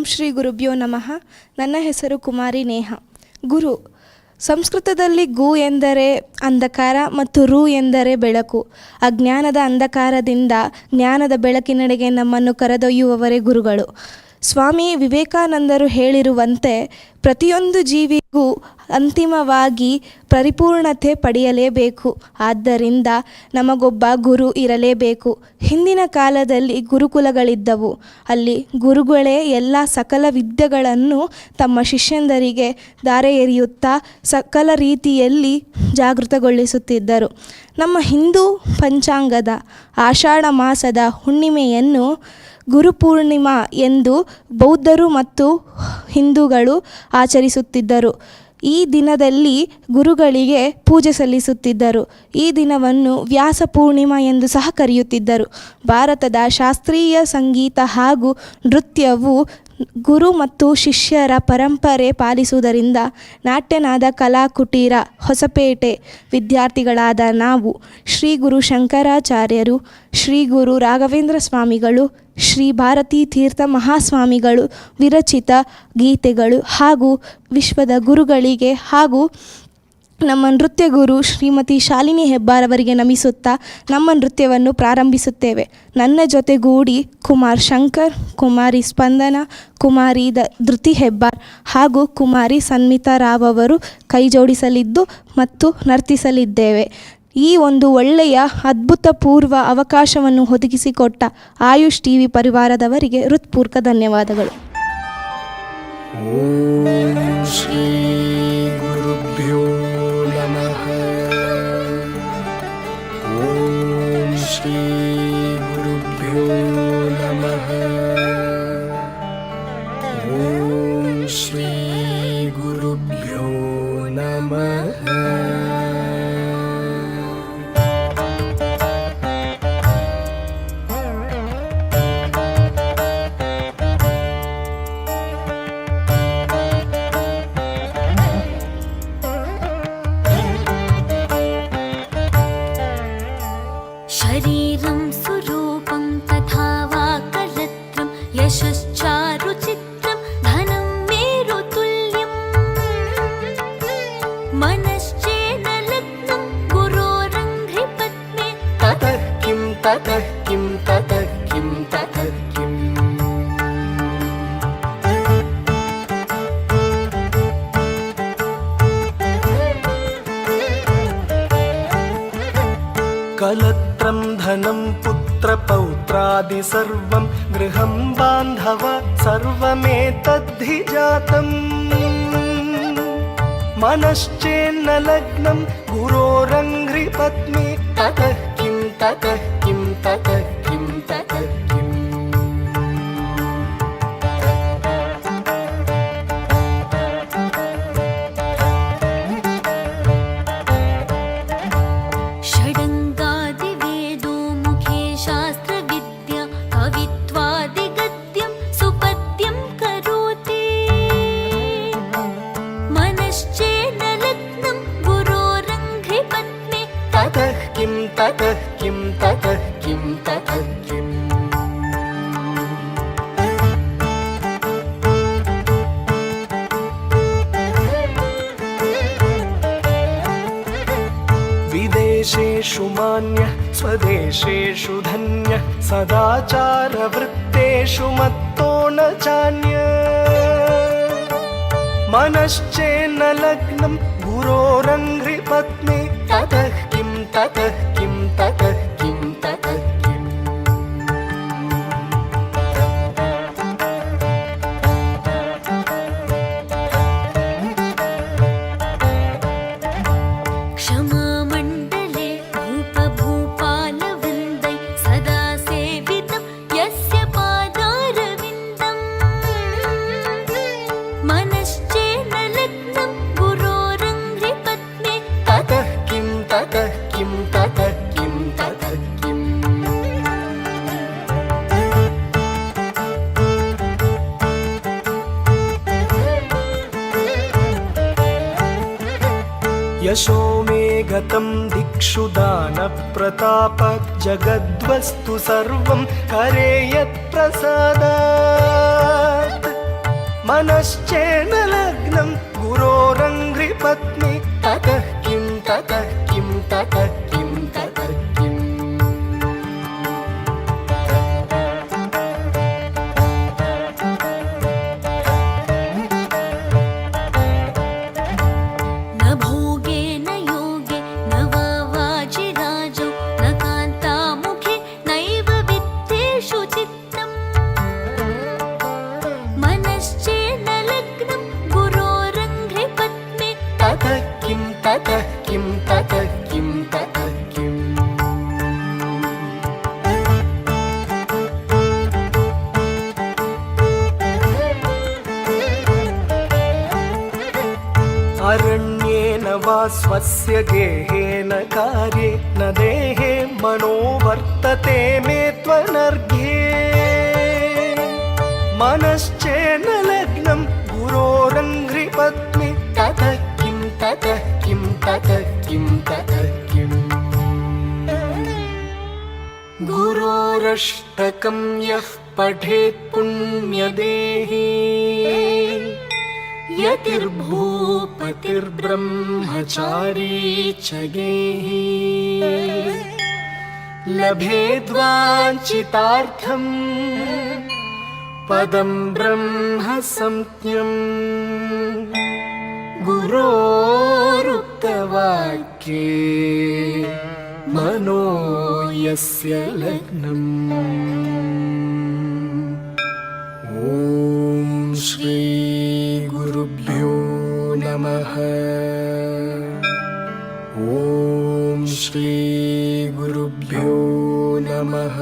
ಶ್ರೀ ಗುರುಭ್ಯೋ ನಮಃ. ನನ್ನ ಹೆಸರು ಕುಮಾರಿ ನೇಹ. ಗುರು ಸಂಸ್ಕೃತದಲ್ಲಿ ಗು ಎಂದರೆ ಅಂಧಕಾರ ಮತ್ತು ರು ಎಂದರೆ ಬೆಳಕು. ಅಜ್ಞಾನದ ಅಂಧಕಾರದಿಂದ ಜ್ಞಾನದ ಬೆಳಕಿನೆಡೆಗೆ ನಮ್ಮನ್ನು ಕರೆದೊಯ್ಯುವವರೇ ಗುರುಗಳು. ಸ್ವಾಮಿ ವಿವೇಕಾನಂದರು ಹೇಳಿರುವಂತೆ ಪ್ರತಿಯೊಂದು ಜೀವಿಗೂ ಅಂತಿಮವಾಗಿ ಪರಿಪೂರ್ಣತೆ ಪಡೆಯಲೇಬೇಕು. ಆದ್ದರಿಂದ ನಮಗೊಬ್ಬ ಗುರು ಇರಲೇಬೇಕು. ಹಿಂದಿನ ಕಾಲದಲ್ಲಿ ಗುರುಕುಲಗಳಿದ್ದವು. ಅಲ್ಲಿ ಗುರುಗಳೇ ಎಲ್ಲ ಸಕಲ ವಿದ್ಯೆಗಳನ್ನು ತಮ್ಮ ಶಿಷ್ಯಂದರಿಗೆ ಧಾರೆ ಎರೆಯುತ್ತಾ ಸಕಲ ರೀತಿಯಲ್ಲಿ ಜಾಗೃತಗೊಳಿಸುತ್ತಿದ್ದರು. ನಮ್ಮ ಹಿಂದೂ ಪಂಚಾಂಗದ ಆಷಾಢ ಮಾಸದ ಹುಣ್ಣಿಮೆಯನ್ನು ಗುರುಪೂರ್ಣಿಮಾ ಎಂದು ಬೌದ್ಧರು ಮತ್ತು ಹಿಂದೂಗಳು ಆಚರಿಸುತ್ತಿದ್ದರು. ಈ ದಿನದಲ್ಲಿ ಗುರುಗಳಿಗೆ ಪೂಜೆ ಸಲ್ಲಿಸುತ್ತಿದ್ದರು. ಈ ದಿನವನ್ನು ವ್ಯಾಸ ಪೂರ್ಣಿಮಾ ಎಂದು ಸಹ ಕರೆಯುತ್ತಿದ್ದರು. ಭಾರತದ ಶಾಸ್ತ್ರೀಯ ಸಂಗೀತ ಹಾಗೂ ನೃತ್ಯವು ಗುರು ಮತ್ತು ಶಿಷ್ಯರ ಪರಂಪರೆ ಪಾಲಿಸುವುದರಿಂದ ನಾಟ್ಯನಾದ ಕಲಾಕುಟೀರ ಹೊಸಪೇಟೆ ವಿದ್ಯಾರ್ಥಿಗಳಾದ ನಾವು ಶ್ರೀ ಗುರು ಶಂಕರಾಚಾರ್ಯರು, ಶ್ರೀ ಗುರು ರಾಘವೇಂದ್ರ ಸ್ವಾಮಿಗಳು, ಶ್ರೀ ಭಾರತೀ ತೀರ್ಥ ಮಹಾಸ್ವಾಮಿಗಳು ವಿರಚಿತ ಗೀತೆಗಳು ಹಾಗೂ ವಿಶ್ವದ ಗುರುಗಳಿಗೆ ಹಾಗೂ ನಮ್ಮ ನೃತ್ಯ ಗುರು ಶ್ರೀಮತಿ ಶಾಲಿನಿ ಹೆಬ್ಬಾರವರಿಗೆ ನಮಿಸುತ್ತಾ ನಮ್ಮ ನೃತ್ಯವನ್ನು ಪ್ರಾರಂಭಿಸುತ್ತೇವೆ. ನನ್ನ ಜೊತೆಗೂಡಿ ಕುಮಾರ್ ಶಂಕರ್, ಕುಮಾರಿ ಸ್ಪಂದನ, ಕುಮಾರಿ ಧೃತಿ ಹೆಬ್ಬಾರ್ ಹಾಗೂ ಕುಮಾರಿ ಸನ್ಮಿತಾ ರಾವ್ ಅವರು ಕೈ ಜೋಡಿಸಲಿದ್ದು ಮತ್ತು ನರ್ತಿಸಲಿದ್ದೇವೆ. ಈ ಒಂದು ಒಳ್ಳೆಯ ಅದ್ಭುತಪೂರ್ವ ಅವಕಾಶವನ್ನು ಒದಗಿಸಿಕೊಟ್ಟ ಆಯುಷ್ ಟಿವಿ ಪರಿವಾರದವರಿಗೆ ಹೃತ್ಪೂರ್ವಕ ಧನ್ಯವಾದಗಳು. ಶ್ರೀ ಗುರುಭ್ಯೋ ನಮಃ. ಓಂ ಶ್ರೀ ಗುರುಭ್ಯೋ ನಮಃ. ಓಂ ಶ್ರೀ ಗುರುಭ್ಯೋ ನಮಃ. शरीरं सुरूपं तथा वा कलत्रं यशश्चारुचित्रं धनं मेरुतुल्यं मनश्चेन लग्नं गुरोरङ्घ्रिपद्मे ततः किं ततः किं ततः किं ततः किम्. कलत्रं धनं पुत्रपौत्रादि सर्वं गृहं बान्धव सर्वमेतद्धि जातम्. मनश्चेन्न लग्नं गुरोरङ्घ्रिपद्मे ततः किं ततः किं ततः किं ततः किम्. षडङ्गादिवेदो मुखे शास्त्रविद्या कवित्वादिगद्यं सुपद्यं करोति मनश्चेन लग्नं गुरोरङ्घ्रिपद्मे ततः किं ततः किं ततः किं ततः किम्. विदेशेषु मान्यः स्वदेशेषु धन्यः सदाचारवृत्तेषु मत्तो न चान्यः. मनश्चेन्न लग्नं गुरोरङ्घ्रिपद्मे ततः किं ततः किं ततः किं ततः किम्. क्षमामण्डले भूपभूपालवृन्दै सदा सेवितं यस्य पादारविन्दम् मनश्चेन लग्नं गुरोरङ्घ्रिपद्मे ततः किं ततः किं ततः किं ततः किम्. यशो मे गतं दिक्षु दानप्रताप जगद्वस्तु सर्वं करे यत्प्रसादात् मनश्चेन लग्नं गुरोरङ्घ्रिपत्नी ततः किं ततः किं ततः किं ततः किम् न भोगे न योगे न वा वाजिराजो न कान्तामुखे नैव वित्तेषु चित्तम् मनश्चेन लग्नं गुरोरङ्घ्रिपत्नी ततः किं ततः किं ततः किं ततः किम् अरण्येन वा स्वस्य गेहेन कार्ये न देहे मनो वर्तते मे त्वनर्घ्ये मनश्चेन लग्नं गुरोरङ्घ्रिपत्नी ततः किं ततः किं ततः किं ततः किम् गुरोरष्टकं यः पठेत् पुण्यदेही यतिर्भूपतिर्ब्रह्मचारी च गेही लभेद्वाञ्छितार्थम् पदं ब्रह्म संज्ञम् गुरोरुक्तवाक्ये मनो यस्य लग्नम् ॐ श्री गुरुभ्यो नमः ॐ श्री गुरुभ्यो नमः